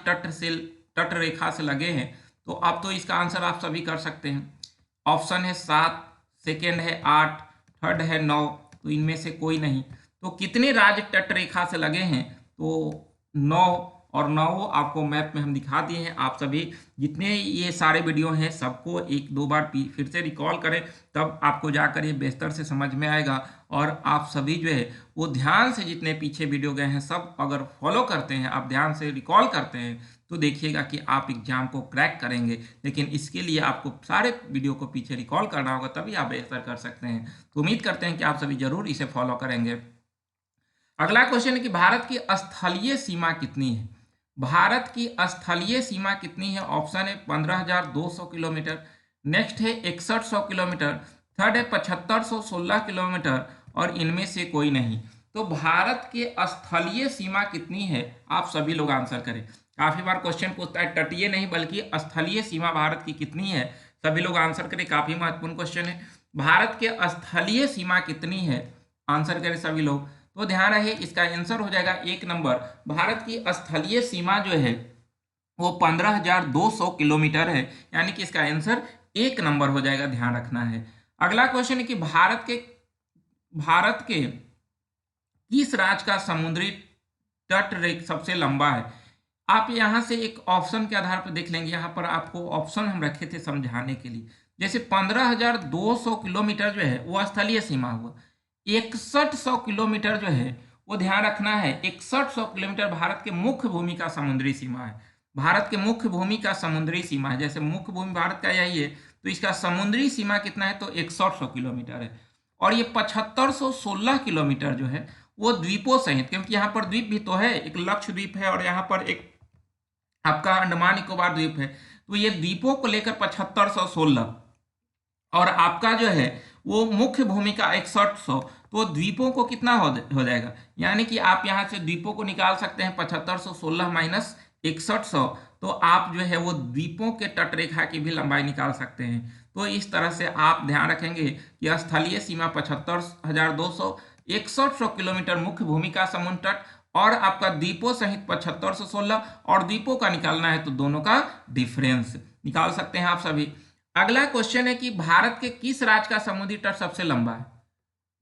तट रेखा से लगे हैं, तो अब तो इसका आंसर आप सभी कर सकते हैं। ऑप्शन है 7, सेकेंड है 8, थर्ड है 9, तो इनमें से कोई नहीं। तो कितने राज्य तट रेखा से लगे हैं? तो 9, और 9 आपको मैप में हम दिखा दिए हैं। आप सभी जितने ये सारे वीडियो हैं सबको एक दो बार फिर से रिकॉल करें, तब आपको जाकर ये बेहतर से समझ में आएगा। और आप सभी जो है वो ध्यान से जितने पीछे वीडियो गए हैं सब अगर फॉलो करते हैं, आप ध्यान से रिकॉल करते हैं, तो देखिएगा कि आप एग्जाम को क्रैक करेंगे। लेकिन इसके लिए आपको सारे वीडियो को पीछे रिकॉल करना होगा, तभी आप बेहतर कर सकते हैं। तो उम्मीद करते हैं कि आप सभी जरूर इसे फॉलो करेंगे। अगला क्वेश्चन है कि भारत की स्थलीय सीमा कितनी है? भारत की स्थलीय सीमा कितनी है? ऑप्शन है 15,200 किलोमीटर, नेक्स्ट है 6100 किलोमीटर, थर्ड है 7516 किलोमीटर, और इनमें से कोई नहीं। तो भारत के स्थलीय सीमा कितनी है? आप सभी लोग आंसर करें। काफी बार क्वेश्चन पूछता है तटीय नहीं बल्कि स्थलीय सीमा भारत की कितनी है, सभी लोग आंसर करें। काफी महत्वपूर्ण क्वेश्चन है। भारत के स्थलीय सीमा कितनी है? आंसर करें सभी लोग। तो ध्यान रहे इसका आंसर हो जाएगा 1 नंबर। भारत की स्थलीय सीमा जो है वो 15,200 किलोमीटर है, यानी कि इसका आंसर 1 नंबर हो जाएगा, ध्यान रखना है। अगला क्वेश्चन है कि भारत के किस राज्य का समुद्री तट रेखा सबसे लंबा है? आप यहां से एक ऑप्शन के आधार पर देख लेंगे। यहां पर आपको ऑप्शन हम रखे थे समझाने के लिए। जैसे 15,200 किलोमीटर जो है वो स्थलीय सीमा हुआ, 6100 किलोमीटर जो है वो ध्यान रखना है 6100 किलोमीटर भारत के मुख्य भूमि का समुद्री सीमा है। भारत के मुख्य भूमि का समुद्री सीमा है, जैसे मुख्य भूमि भारत का यही है, तो इसका समुद्री सीमा कितना है? तो 6100 किलोमीटर है। और ये 7516 किलोमीटर जो है वो द्वीपों सहित, क्योंकि यहाँ पर द्वीप भी तो है, एक लक्षद्वीप है और यहाँ पर एक आपका अंडमान निकोबार द्वीप है, तो ये द्वीपों को लेकर 7516 और आपका जो है वो मुख्य भूमि का 6100, तो द्वीपों को कितना हो जाएगा? यानी कि आप यहां से द्वीपों को निकाल सकते हैं 7516 माइनस 6100, तो आप जो है वो द्वीपों के तट रेखा की भी लंबाई निकाल सकते हैं। तो इस तरह से आप ध्यान रखेंगे कि स्थलीय सीमा 75,200, 6100 किलोमीटर मुख्य भूमि का समुद्र तट, और आपका द्वीपों सहित 7516, और द्वीपों का निकालना है तो दोनों का डिफरेंस निकाल सकते हैं आप सभी। अगला क्वेश्चन है कि भारत के किस राज्य का समुद्री तट सबसे लंबा है?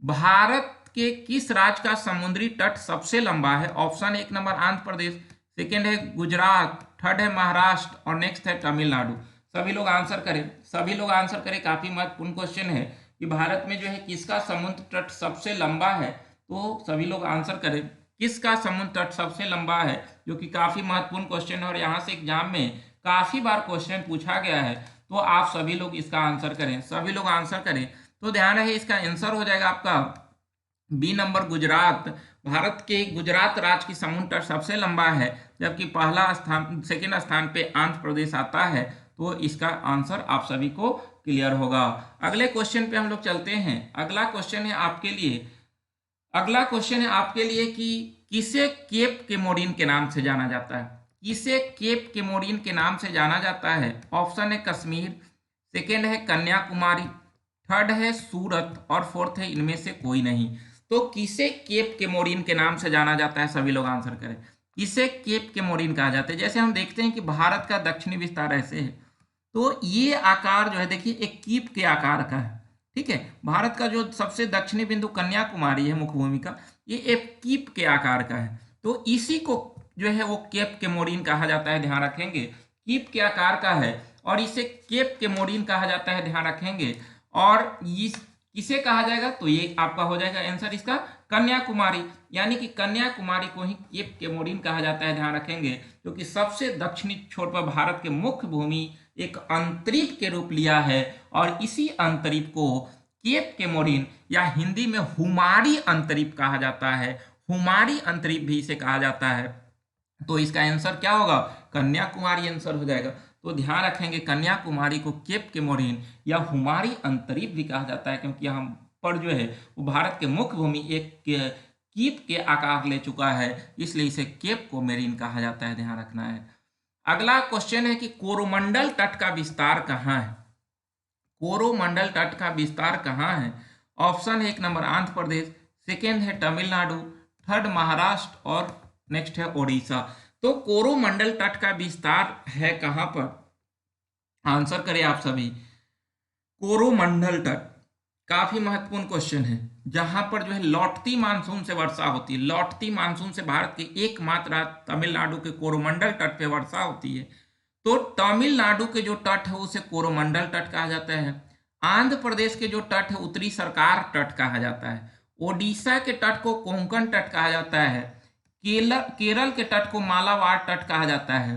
भारत के किस राज्य का समुद्री तट सबसे लंबा है? Option 1 number Andhra Pradesh, second है गुजरात, थर्ड है महाराष्ट्र, और नेक्स्ट है तमिलनाडु। सभी लोग आंसर करें, सभी लोग आंसर करें। काफी महत्वपूर्ण क्वेश्चन है कि भारत में जो है किसका समुद्र तट सबसे लंबा है, तो सभी लोग आंसर करें किसका समुद्र तट सबसे लंबा है, जो कि काफी महत्वपूर्ण क्वेश्चन है और यहाँ से एग्जाम में काफी बार क्वेश्चन पूछा गया है। तो आप सभी लोग इसका आंसर करें, सभी लोग आंसर करें। तो ध्यान रहे इसका आंसर हो जाएगा आपका बी नंबर गुजरात। भारत के गुजरात राज्य की समुद्र तट सबसे लंबा है, जबकि सेकेंड स्थान पे आंध्र प्रदेश आता है। तो इसका आंसर आप सभी को क्लियर होगा। अगले क्वेश्चन पे हम लोग चलते हैं। अगला क्वेश्चन है आपके लिए कि किसे केप केमोरिन के नाम से जाना जाता है? किसे केप केमोरिन के नाम से जाना जाता है? ऑप्शन है कश्मीर, सेकेंड है कन्याकुमारी, थर्ड है सूरत, और फोर्थ है इनमें से कोई नहीं। तो किसे केप केमोरिन के नाम से जाना जाता है? सभी लोग आंसर करें। किसे केप केमोरिन कहा जाता है? जैसे हम देखते हैं कि भारत का दक्षिणी विस्तार ऐसे है, तो ये आकार जो है देखिए एक कीप के आकार का है, ठीक है। भारत का जो सबसे दक्षिणी बिंदु कन्याकुमारी है मुख्य भूमि का, ये एक कीप के आकार का है। तो इसी को जो है वो केप केमोरिन कहा जाता है, ध्यान रखेंगे। कीप के आकार का है और इसे केप केमोरिन कहा जाता है, ध्यान रखेंगे। और किसे कहा जाएगा? तो ये आपका हो जाएगा आंसर इसका कन्याकुमारी, यानी कि कन्याकुमारी को ही केप केमोरिन कहा जाता है, ध्यान रखेंगे। क्योंकि सबसे दक्षिणी छोर पर भारत के मुख्य भूमि एक अंतरीप के रूप लिया है और इसी अंतरीप को केप केमोरिन या हिंदी में हुमारी अंतरीप कहा जाता है। हुमारी अंतरीप भी इसे कहा जाता है। तो इसका आंसर क्या होगा? कन्याकुमारी आंसर हो जाएगा। तो ध्यान रखेंगे कन्याकुमारी को केप केमोरिन या हुमारी अंतरीप भी कहा जाता है, क्योंकि यहाँ पर जो है वो भारत के मुख्य भूमि एक कीप के आकार ले चुका है, इसलिए इसे केप केमोरिन कहा जाता है, ध्यान रखना है। अगला क्वेश्चन है कि कोरोमंडल तट का विस्तार कहाँ है? कोरोमंडल तट का विस्तार कहाँ है? ऑप्शन है 1 नंबर आंध्र प्रदेश, सेकेंड है तमिलनाडु, थर्ड महाराष्ट्र, और नेक्स्ट है ओडिशा। तो तो कोरोमंडल तट का विस्तार है कहाँ पर? आंसर करें आप सभी। कोरोमंडल तट काफी महत्वपूर्ण क्वेश्चन है, जहां पर जो है लौटती मानसून से वर्षा होती है। लौटती मानसून से भारत के एकमात्र राज्य तमिलनाडु के कोरोमंडल तट पे वर्षा होती है। तो तमिलनाडु के जो तट है उसे कोरोमंडल तट कहा जाता है। आंध्र प्रदेश के जो तट है उत्तरी सरकार तट कहा जाता है। ओडिशा के तट को कोंकण तट कहा जाता है। केरल के तट को मालाबार तट कहा जाता है।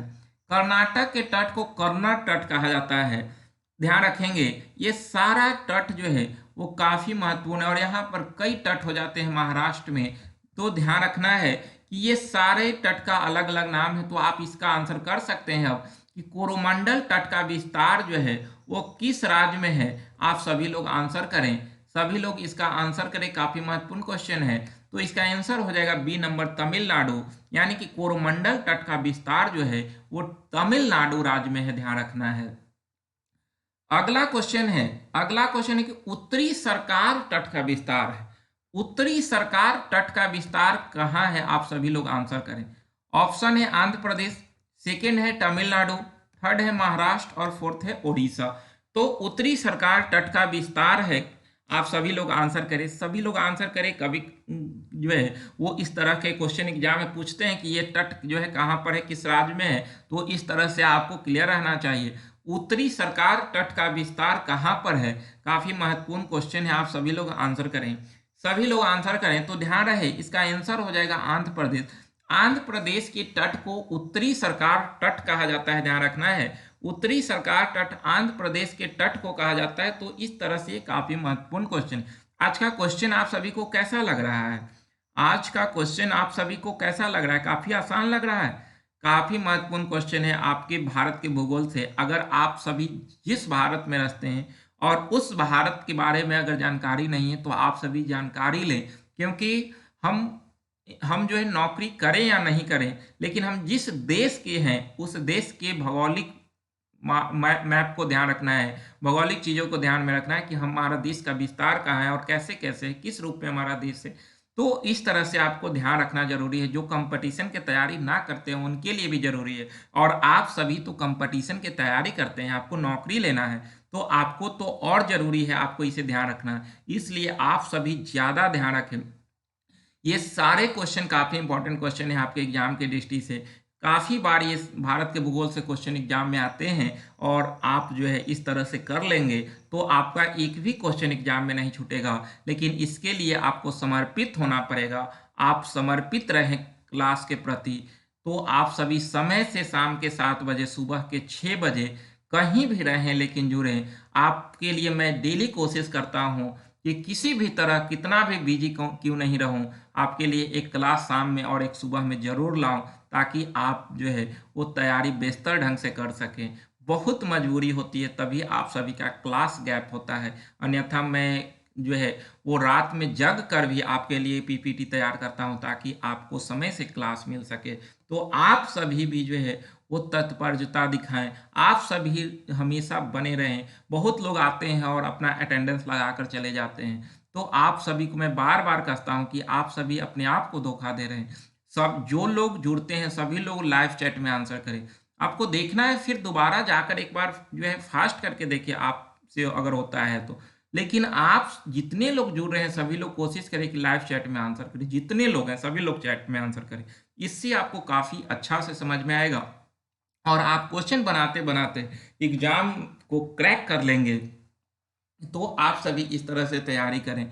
कर्नाटक के तट को कर्नाड तट कहा जाता है। ध्यान रखेंगे ये सारा तट जो है वो काफी महत्वपूर्ण है, और यहाँ पर कई तट हो जाते हैं महाराष्ट्र में। तो ध्यान रखना है कि ये सारे तट का अलग अलग नाम है। तो आप इसका आंसर कर सकते हैं अब कि कोरोमंडल तट का विस्तार जो है वो किस राज्य में है। आप सभी लोग आंसर करें, सभी लोग इसका आंसर करें, काफी महत्वपूर्ण क्वेश्चन है। तो इसका आंसर हो जाएगा बी नंबर, तमिलनाडु। यानी कि कोरोमंडल तट का विस्तार जो है वो तमिलनाडु राज्य में है, ध्यान रखना है। अगला क्वेश्चन है कि उत्तरी सरकार तट का विस्तार है। उत्तरी सरकार तट का विस्तार कहाँ है? आप सभी लोग आंसर करें। ऑप्शन है आंध्र प्रदेश, सेकेंड है तमिलनाडु, थर्ड है महाराष्ट्र और फोर्थ है ओडिशा। तो उत्तरी सरकार तट का विस्तार है, आप सभी लोग आंसर करें, सभी लोग आंसर करें। कभी जो है वो इस तरह के क्वेश्चन एग्जाम में पूछते हैं कि ये तट जो है कहाँ पर है, किस राज्य में है, तो इस तरह से आपको क्लियर रहना चाहिए। उत्तरी सरकार तट का विस्तार कहाँ पर है, काफी महत्वपूर्ण क्वेश्चन है, आप सभी लोग आंसर करें, सभी लोग आंसर करें। तो ध्यान रहे इसका आंसर हो जाएगा आंध्र प्रदेश। आंध्र प्रदेश के तट को उत्तरी सरकार तट कहा जाता है, ध्यान रखना है। उत्तरी सरकार तट आंध्र प्रदेश के तट को कहा जाता है। तो इस तरह से काफी महत्वपूर्ण क्वेश्चन। आज का क्वेश्चन आप सभी को कैसा लग रहा है? आज का क्वेश्चन आप सभी को कैसा लग रहा है? काफी आसान लग रहा है, काफी महत्वपूर्ण क्वेश्चन है आपके भारत के भूगोल से। अगर आप सभी जिस भारत में रहते हैं और उस भारत के बारे में अगर जानकारी नहीं है तो आप सभी जानकारी लें, क्योंकि हम जो है नौकरी करें या नहीं करें, लेकिन हम जिस देश के हैं उस देश के भौगोलिक मैप को ध्यान रखना है, भौगोलिक चीजों को ध्यान में रखना है कि हमारा देश का विस्तार कहाँ है और कैसे कैसे किस रूप में हमारा देश है। तो इस तरह से आपको ध्यान रखना जरूरी है। जो कंपटीशन की तैयारी ना करते हैं उनके लिए भी जरूरी है, और आप सभी तो कंपटीशन की तैयारी करते हैं, आपको नौकरी लेना है, तो आपको तो और जरूरी है आपको इसे ध्यान रखना। इसलिए आप सभी ज्यादा ध्यान रखें। ये सारे क्वेश्चन काफी इंपॉर्टेंट क्वेश्चन है आपके एग्जाम के दृष्टि से। काफी बार ये भारत के भूगोल से क्वेश्चन एग्जाम में आते हैं, और आप जो है इस तरह से कर लेंगे तो आपका एक भी क्वेश्चन एग्जाम में नहीं छूटेगा। लेकिन इसके लिए आपको समर्पित होना पड़ेगा, आप समर्पित रहें क्लास के प्रति। तो आप सभी समय से शाम के 7 बजे, सुबह के 6 बजे कहीं भी रहें लेकिन जुड़ें। आपके लिए मैं डेली कोशिश करता हूँ कि किसी भी तरह कितना भी बिजी क्यों नहीं रहूं, आपके लिए एक क्लास शाम में और एक सुबह में जरूर लाऊं, ताकि आप जो है वो तैयारी बेहतर ढंग से कर सकें। बहुत मजबूरी होती है तभी आप सभी का क्लास गैप होता है, अन्यथा मैं जो है वो रात में जग कर भी आपके लिए पीपीटी तैयार करता हूं ताकि आपको समय से क्लास मिल सके। तो आप सभी भी जो है वो तत्परता दिखाएं, आप सभी हमेशा बने रहें। बहुत लोग आते हैं और अपना अटेंडेंस लगाकर चले जाते हैं, तो आप सभी को मैं बार बार कहता हूं कि आप सभी अपने आप को धोखा दे रहे हैं। सब जो लोग जुड़ते हैं सभी लोग लाइव चैट में आंसर करें। आपको देखना है फिर दोबारा जाकर एक बार जो है फास्ट करके देखिए आपसे अगर होता है तो। लेकिन आप जितने लोग जुड़ रहे हैं सभी लोग कोशिश करें कि लाइव चैट में आंसर करें। जितने लोग हैं सभी लोग चैट में आंसर करें, इससे आपको काफ़ी अच्छा से समझ में आएगा और आप क्वेश्चन बनाते बनाते एग्जाम को क्रैक कर लेंगे। तो आप सभी इस तरह से तैयारी करें।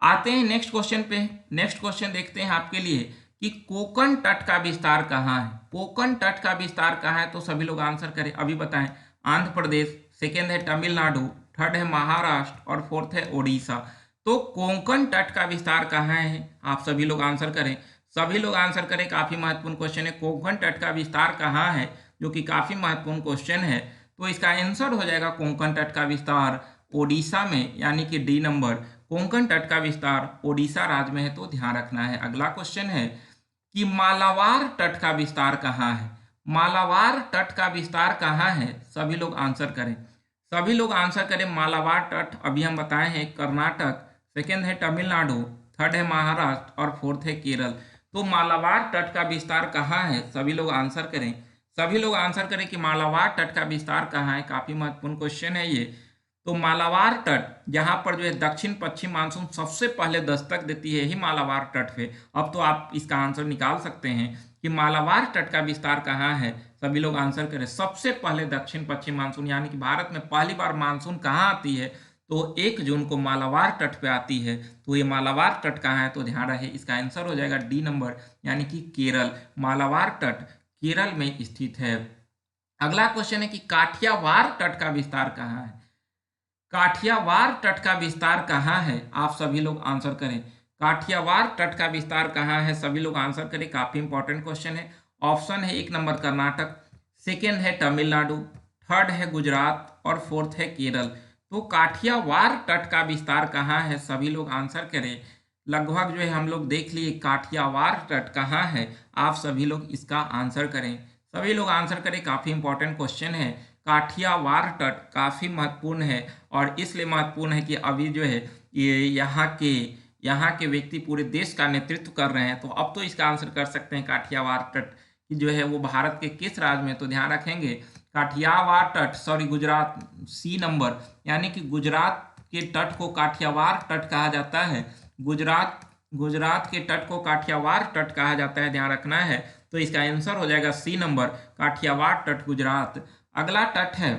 आते हैं नेक्स्ट क्वेश्चन पे। नेक्स्ट क्वेश्चन देखते हैं आपके लिए कि कोंकण तट का विस्तार कहाँ है। कोंकण तट का विस्तार कहाँ है, तो सभी लोग आंसर करें, अभी बताएं। आंध्र प्रदेश, सेकेंड है तमिलनाडु, थर्ड है महाराष्ट्र और फोर्थ है ओडिशा। तो कोंकण तट का विस्तार कहाँ है, आप सभी लोग आंसर करें, सभी लोग आंसर करें। काफी महत्वपूर्ण क्वेश्चन है, कोंकण तट का विस्तार कहाँ है, जो कि काफी महत्वपूर्ण क्वेश्चन है। तो इसका आंसर हो जाएगा कोंकण तट का विस्तार ओडिशा में, यानी कि डी नंबर। कोंकण तट का विस्तार ओडिशा राज्य में है, तो ध्यान रखना है। अगला क्वेश्चन है कि मालाबार तट का विस्तार कहाँ है। मालाबार तट का विस्तार कहाँ है, सभी लोग आंसर करें, सभी लोग आंसर करें। मालाबार तट अभी हम बताए हैं कर्नाटक, सेकेंड है तमिलनाडु, थर्ड है महाराष्ट्र और फोर्थ है केरल। तो मालाबार तट का विस्तार कहाँ है? सभी लोग आंसर करें। सभी लोग आंसर करें कि मालाबार तट का विस्तार कहाँ है। काफी महत्वपूर्ण क्वेश्चन है ये। तो मालाबार तट जहां पर जो है दक्षिण पश्चिम मानसून सबसे पहले दस्तक देती है, ही मालाबार तट पे। अब तो आप इसका आंसर निकाल सकते हैं कि मालाबार तट का विस्तार कहाँ है। सभी लोग आंसर करें। सबसे पहले दक्षिण पश्चिम मानसून, यानी कि भारत में पहली बार मानसून कहाँ आती है? तो 1 जून को मालाबार तट पे आती है। तो ये मालाबार तट कहाँ है? तो ध्यान रहे, इसका आंसर हो जाएगा डी नंबर, यानी कि केरल। मालाबार तट केरल में स्थित है। अगला क्वेश्चन है कि काठियावाड़ तट का विस्तार कहाँ है? काठियावाड़ तट का विस्तार कहाँ है? आप सभी लोग आंसर करें। काठियावाड़ तट का विस्तार कहाँ है? सभी लोग आंसर करें। काफी इंपॉर्टेंट क्वेश्चन है। ऑप्शन है 1 नंबर कर्नाटक, सेकेंड है तमिलनाडु, थर्ड है गुजरात और फोर्थ है केरल। तो काठियावाड़ तट का विस्तार कहाँ है? सभी लोग आंसर करें। लगभग जो है हम लोग देख लिए काठियावाड़ तट कहाँ है। आप सभी लोग इसका आंसर करें। सभी लोग आंसर करें। काफी इंपॉर्टेंट क्वेश्चन है। काठियावाड़ तट काफी महत्वपूर्ण है और इसलिए महत्वपूर्ण है कि अभी जो है ये यहाँ के व्यक्ति पूरे देश का नेतृत्व कर रहे हैं। तो अब तो इसका आंसर कर सकते हैं काठियावाड़ तट कि जो है वो भारत के किस राज्य में। तो ध्यान रखेंगे काठियावाड़ तट, सॉरी गुजरात, सी नंबर, यानी कि गुजरात के तट को काठियावाड़ तट कहा जाता है। गुजरात के तट को काठियावाड़ तट कहा जाता है, ध्यान रखना है। तो इसका आंसर हो जाएगा सी नंबर, काठियावाड़ तट गुजरात। अगला तट है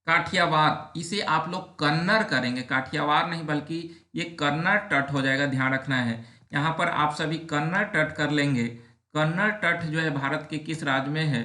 काठियावाड़, इसे आप लोग कन्नड़ करेंगे, काठियावाड़ नहीं बल्कि ये कन्नड़ तट हो जाएगा, ध्यान रखना है। यहाँ पर आप सभी कन्नड़ तट कर लेंगे। कन्नड़ तट जो है भारत के किस राज्य में है?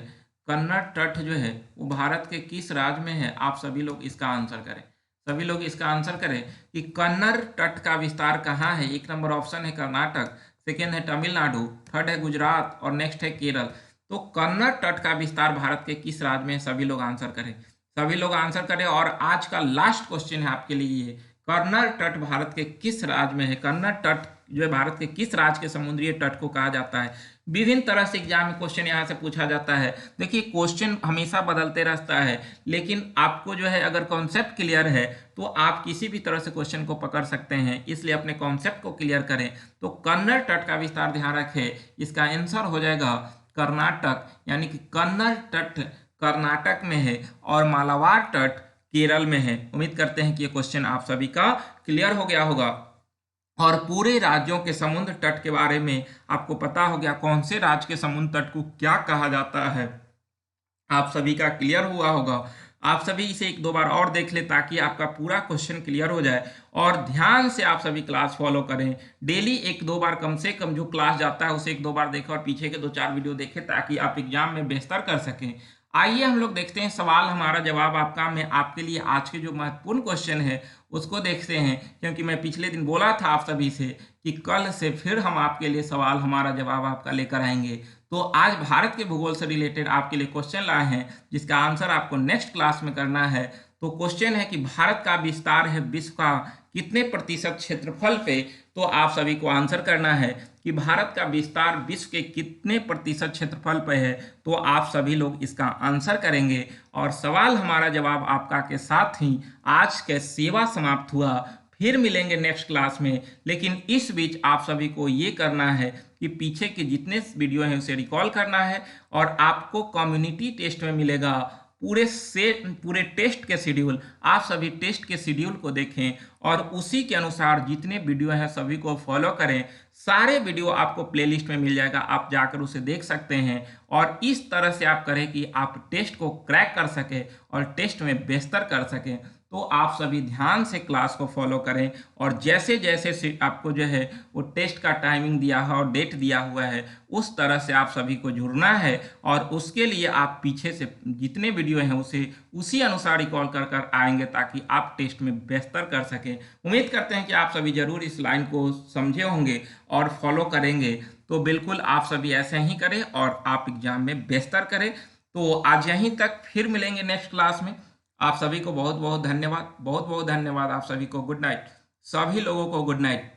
कन्नड़ तट जो है वो भारत के किस राज्य में है? आप सभी लोग इसका आंसर करें। सभी लोग इसका आंसर करें कि कन्नड़ तट का विस्तार कहाँ है। 1 नंबर ऑप्शन है कर्नाटक, सेकेंड है तमिलनाडु, थर्ड है गुजरात और नेक्स्ट है केरल। तो कन्नड़ तट का विस्तार भारत के किस राज्य में है? सभी लोग आंसर करें। सभी लोग आंसर करें। और आज का लास्ट क्वेश्चन है आपके लिए ये, कन्नड़ तट भारत के किस राज्य में है? कन्नड़ तट जो है भारत के किस राज्य के समुद्री तट को कहा जाता है? विभिन्न तरह से एग्जाम में क्वेश्चन यहाँ से पूछा जाता है। देखिए क्वेश्चन हमेशा बदलते रहता है, लेकिन आपको जो है अगर कॉन्सेप्ट क्लियर है तो आप किसी भी तरह से क्वेश्चन को पकड़ सकते हैं, इसलिए अपने कॉन्सेप्ट को क्लियर करें। तो कन्नड़ तट का विस्तार ध्यान रखें, इसका आंसर हो जाएगा कर्नाटक, यानी कि कन्नड़ तट कर्नाटक में है और मालाबार तट केरल में है। उम्मीद करते हैं कि ये क्वेश्चन आप सभी का क्लियर हो गया होगा और पूरे राज्यों के समुद्र तट के बारे में आपको पता हो गया, कौन से राज्य के समुद्र तट को क्या कहा जाता है, आप सभी का क्लियर हुआ होगा। आप सभी इसे 1-2 बार और देख ले ताकि आपका पूरा क्वेश्चन क्लियर हो जाए और ध्यान से आप सभी क्लास फॉलो करें। डेली 1-2 बार कम से कम जो क्लास जाता है उसे 1-2 बार देखें और पीछे के 2-4 वीडियो देखें ताकि आप एग्जाम में बेहतर कर सकें। आइए हम लोग देखते हैं सवाल हमारा जवाब आपका में आपके लिए आज के जो महत्वपूर्ण क्वेश्चन है उसको देखते हैं, क्योंकि मैं पिछले दिन बोला था आप सभी से कि कल से फिर हम आपके लिए सवाल हमारा जवाब आपका लेकर आएंगे। तो आज भारत के भूगोल से रिलेटेड आपके लिए क्वेश्चन लाए हैं जिसका आंसर आपको नेक्स्ट क्लास में करना है। तो क्वेश्चन है कि भारत का विस्तार है विश्व का कितने प्रतिशत क्षेत्रफल पे? तो आप सभी को आंसर करना है कि भारत का विस्तार विश्व के कितने प्रतिशत क्षेत्रफल पे है। तो आप सभी लोग इसका आंसर करेंगे और सवाल हमारा जवाब आपका के साथ ही आज के सेवा समाप्त हुआ। फिर मिलेंगे नेक्स्ट क्लास में, लेकिन इस बीच आप सभी को ये करना है कि पीछे के जितने वीडियो हैं उसे रिकॉल करना है और आपको कम्युनिटी टेस्ट में मिलेगा पूरे टेस्ट के शेड्यूल। आप सभी टेस्ट के शेड्यूल को देखें और उसी के अनुसार जितने वीडियो हैं सभी को फॉलो करें। सारे वीडियो आपको प्लेलिस्ट में मिल जाएगा, आप जाकर उसे देख सकते हैं और इस तरह से आप करें कि आप टेस्ट को क्रैक कर सकें और टेस्ट में बेहतर कर सकें। तो आप सभी ध्यान से क्लास को फॉलो करें और जैसे जैसे आपको जो है वो टेस्ट का टाइमिंग दिया है और डेट दिया हुआ है उस तरह से आप सभी को जुड़ना है और उसके लिए आप पीछे से जितने वीडियो हैं उसे उसी अनुसार रिकॉल कर आएंगे ताकि आप टेस्ट में बेहतर कर सकें। उम्मीद करते हैं कि आप सभी जरूर इस लाइन को समझे होंगे और फॉलो करेंगे। तो बिल्कुल आप सभी ऐसे ही करें और आप एग्जाम में बेहतर करें। तो आज यहीं तक, फिर मिलेंगे नेक्स्ट क्लास में। आप सभी को बहुत बहुत धन्यवाद, बहुत बहुत धन्यवाद। आप सभी को गुड नाइट, सभी लोगों को गुड नाइट।